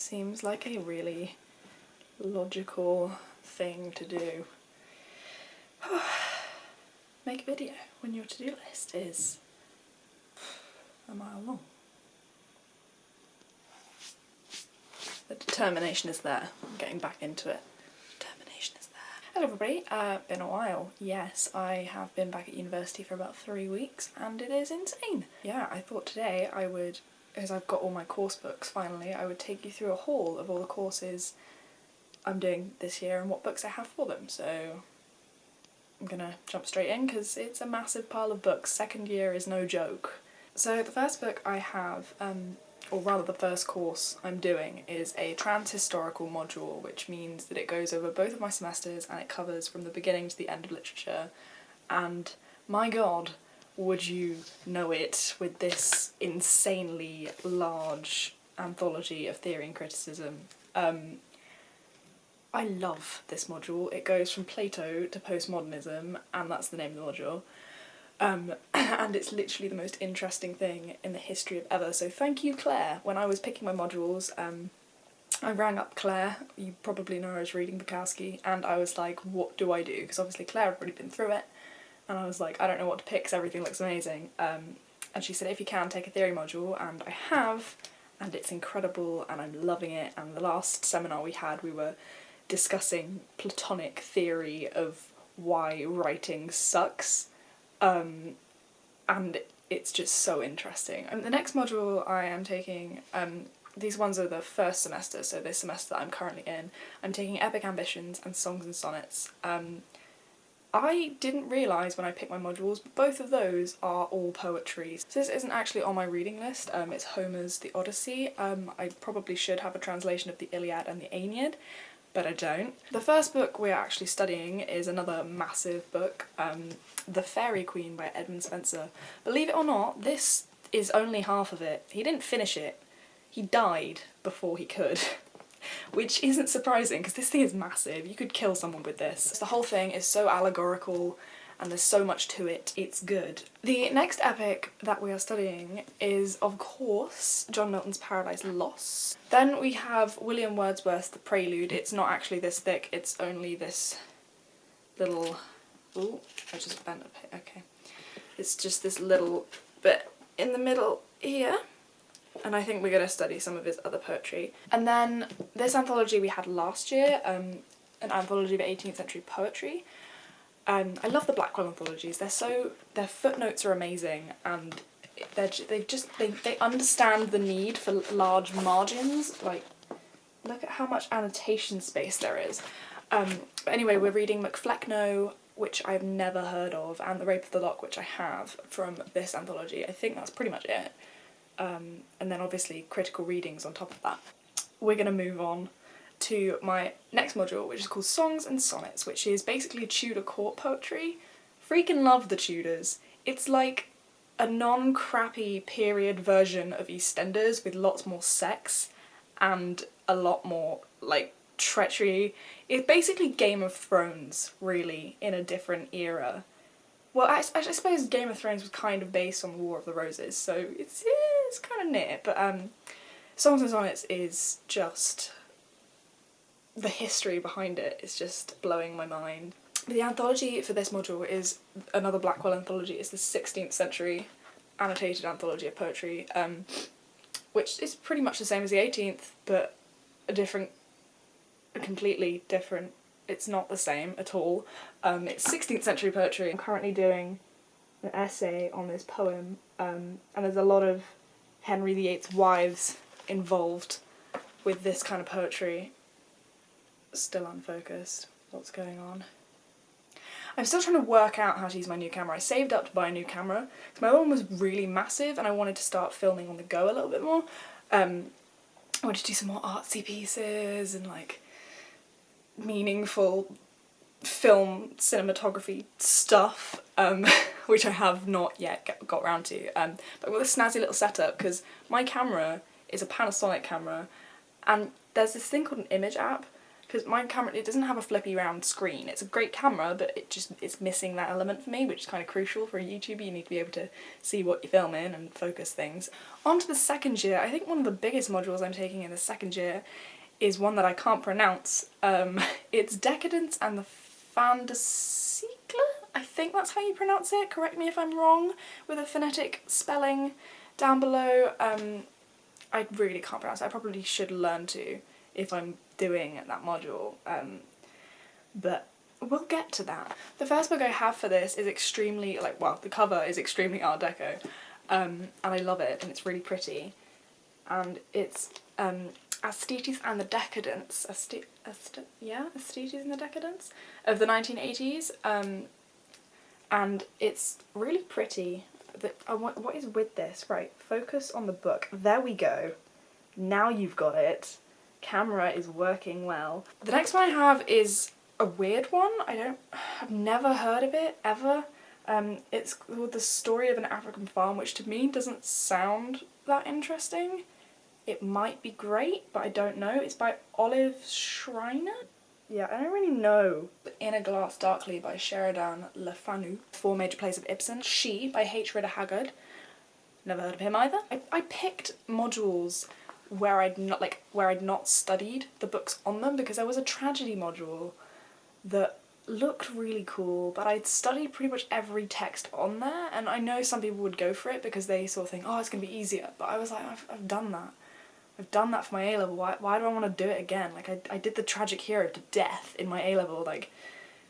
Seems like a really logical thing to do. Make a video when your to-do list is a mile long. The determination is there. I'm getting back into it. Determination is there. Hello everybody, been a while. Yes, I have been back at university for about 3 weeks and it is insane. Yeah, I thought today I would, as I've got all my course books finally, I would take you through a haul of all the courses I'm doing this year and what books I have for them. So I'm gonna jump straight in because it's a massive pile of books. Second year is no joke. So the first book I have, or rather the first course I'm doing, is a trans-historical module, which means that it goes over both of my semesters and it covers from the beginning to the end of literature. And my god, would you know it with this insanely large anthology of theory and criticism. I love this module. It goes from Plato to postmodernism, and that's the name of the module. And it's literally the most interesting thing in the history of ever, so thank you, Claire. When I was picking my modules, I rang up Claire, you probably know I was reading Bukowski, and I was like, what do I do? Because obviously Claire had already been through it, and I was like, I don't know what to pick because everything looks amazing. And she said, if you can, take a theory module, and I have, and it's incredible, and I'm loving it, and the last seminar we had, we were discussing Platonic theory of why writing sucks. And it's just so interesting. And the next module I am taking, these ones are the first semester, so this semester that I'm currently in, I'm taking Epic Ambitions and Songs and Sonnets. I didn't realise when I picked my modules, but both of those are all poetry. So this isn't actually on my reading list, it's Homer's The Odyssey. I probably should have a translation of the Iliad and the Aeneid, but I don't. The first book we're actually studying is another massive book, The Fairy Queen by Edmund Spenser. Believe it or not, this is only half of it. He didn't finish it. He died before he could. Which isn't surprising because this thing is massive. You could kill someone with this. The whole thing is so allegorical and there's so much to it. It's good. The next epic that we are studying is, of course, John Milton's Paradise Lost. Then we have William Wordsworth's The Prelude. It's not actually this thick, it's only this little... Ooh, I just bent up here, okay. It's just this little bit in the middle here. And I think we're going to study some of his other poetry. And then this anthology we had last year, an anthology of 18th century poetry. I love the Blackwell anthologies. Their footnotes are amazing, and they understand the need for large margins. Like, look at how much annotation space there is. But anyway, we're reading Macflecknoe, which I've never heard of, and The Rape of the Lock, which I have from this anthology. I think that's pretty much it. And then obviously critical readings on top of that. We're going to move on to my next module, which is called Songs and Sonnets, which is basically Tudor court poetry. Freaking love the Tudors. It's like a non-crappy period version of EastEnders with lots more sex and a lot more, like, treachery. It's basically Game of Thrones, really, in a different era. Well, I suppose Game of Thrones was kind of based on the War of the Roses, so it's kind of near, but Songs and Sonnets is just... the history behind it is just blowing my mind. The anthology for this module is another Blackwell anthology. It's the 16th century annotated anthology of poetry, which is pretty much the same as the 18th, but completely different. It's not the same at all. It's 16th century poetry. I'm currently doing an essay on this poem, and there's a lot of Henry VIII's wives involved with this kind of poetry. Still unfocused. What's going on? I'm still trying to work out how to use my new camera. I saved up to buy a new camera because my other one was really massive and I wanted to start filming on the go a little bit more. I wanted to do some more artsy pieces and like meaningful film cinematography stuff, which I have not yet got around to. But I've got this snazzy little setup because my camera is a Panasonic camera and there's this thing called an image app because my camera, it doesn't have a flippy round screen. It's a great camera, but it's missing that element for me, which is kind of crucial for a YouTuber. You need to be able to see what you're filming and focus things. On to the second year. I think one of the biggest modules I'm taking in the second year is one that I can't pronounce. It's Decadence and the Fin de Cycle? I think that's how you pronounce it. Correct me if I'm wrong, with a phonetic spelling down below. I really can't pronounce it. I probably should learn to if I'm doing that module, but we'll get to that. The first book I have for this is extremely, like, well, the cover is extremely Art Deco, and I love it, and it's really pretty, and it's Aesthetes and the Decadence, Aesthetes and the Decadence of the 1980s, and it's really pretty. What is with this? Right, focus on the book. There we go. Now you've got it. Camera is working well. The next one I have is a weird one. I've never heard of it, ever. It's called The Story of an African Farm, which to me doesn't sound that interesting. It might be great, but I don't know. It's by Olive Schreiner? Yeah, I don't really know. In a Glass Darkly by Sheridan Le Fanu. 4 major plays of Ibsen. She by H. Rider Haggard. Never heard of him either. I picked modules where I'd not studied the books on them, because there was a tragedy module that looked really cool, but I'd studied pretty much every text on there, and I know some people would go for it because they sort of think, oh, it's going to be easier, but I was like, I've done that. I've done that for my A-level, why do I want to do it again? Like, I did the tragic hero to death in my A-level, like,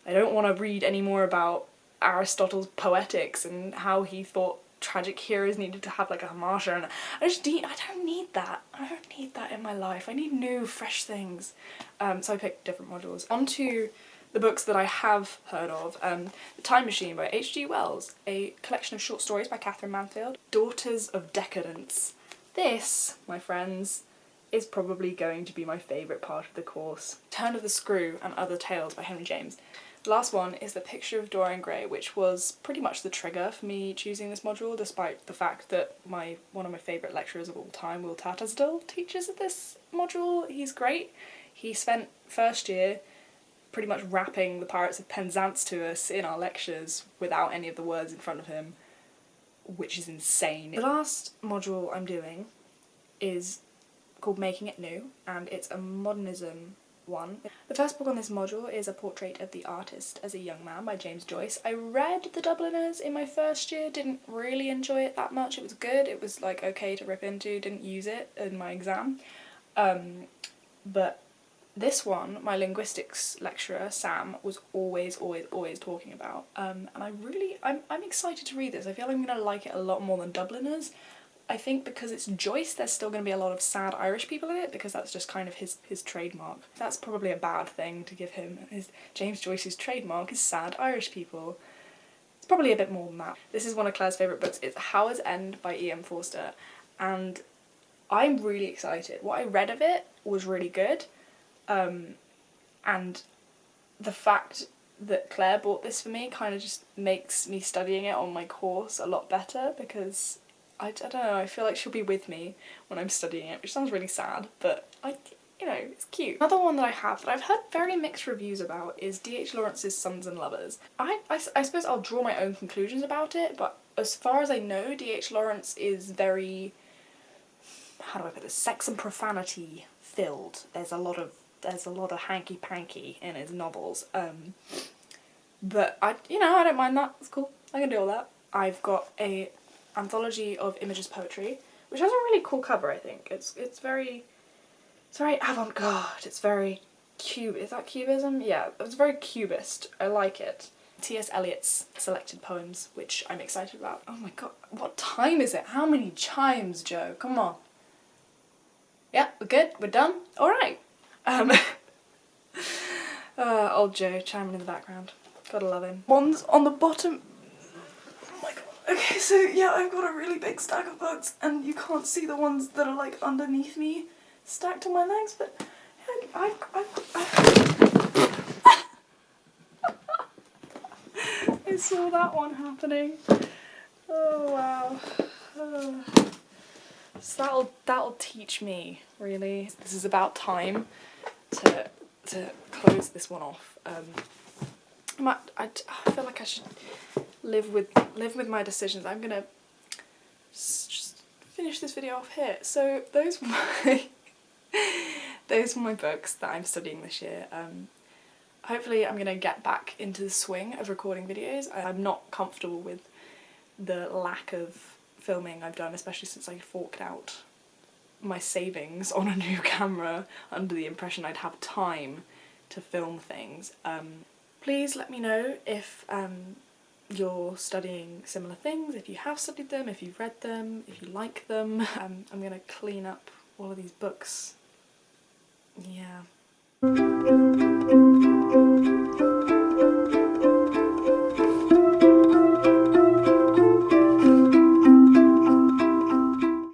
I don't want to read any more about Aristotle's Poetics and how he thought tragic heroes needed to have, like, a Hamasha, and I don't need that. I don't need that in my life. I need new, fresh things. So I picked different modules. On to the books that I have heard of. The Time Machine by H.G. Wells, a collection of short stories by Catherine Mansfield. Daughters of Decadence. This, my friends, is probably going to be my favourite part of the course. Turn of the Screw and Other Tales by Henry James. The last one is The Picture of Dorian Gray, which was pretty much the trigger for me choosing this module, despite the fact that one of my favourite lecturers of all time, Will Tattersdale, teaches this module. He's great. He spent first year pretty much rapping the Pirates of Penzance to us in our lectures without any of the words in front of him, which is insane. The last module I'm doing is called Making It New, and it's a Modernism one. The first book on this module is A Portrait of the Artist as a Young Man by James Joyce. I read The Dubliners in my first year, didn't really enjoy it that much. It was good, it was like okay to rip into, didn't use it in my exam. But this one, my linguistics lecturer, Sam, was always talking about. And I'm excited to read this. I feel I'm going to like it a lot more than Dubliners. I think because it's Joyce, there's still going to be a lot of sad Irish people in it, because that's just kind of his trademark. That's probably a bad thing to give him. James Joyce's trademark is sad Irish people. It's probably a bit more than that. This is one of Claire's favourite books. It's Howard's End by E.M. Forster, and I'm really excited. What I read of it was really good, and the fact that Claire bought this for me kind of just makes me studying it on my course a lot better, because I don't know, I feel like she'll be with me when I'm studying it, which sounds really sad, but it's cute. Another one that I have that I've heard very mixed reviews about is D.H. Lawrence's Sons and Lovers. I suppose I'll draw my own conclusions about it, but as far as I know, D.H. Lawrence is very, how do I put this, sex and profanity filled. There's a lot of hanky-panky in his novels, but I don't mind that, it's cool, I can do all that. I've got a anthology of Images poetry, which has a really cool cover, I think. It's very avant-garde, it's very is that cubism? Yeah, it's very cubist, I like it. T.S. Eliot's selected poems, which I'm excited about. Oh my god, what time is it? How many chimes, Joe? Come on. Yeah, we're good, we're done, alright. Old Joe chiming in the background. Gotta love him. One's on the bottom. Oh my god. Okay, so yeah, I've got a really big stack of books, and you can't see the ones that are like underneath me stacked on my legs, but I saw that one happening. Oh wow. So that'll teach me, really. This is about time to to close this one off. I feel like I should live with my decisions. I'm gonna just finish this video off here. So those were my books that I'm studying this year. Hopefully I'm gonna get back into the swing of recording videos. I'm not comfortable with the lack of filming I've done, especially since I forked out my savings on a new camera under the impression I'd have time to film things. Please let me know if you're studying similar things, if you have studied them, if you've read them, if you like them. I'm gonna clean up all of these books. Yeah.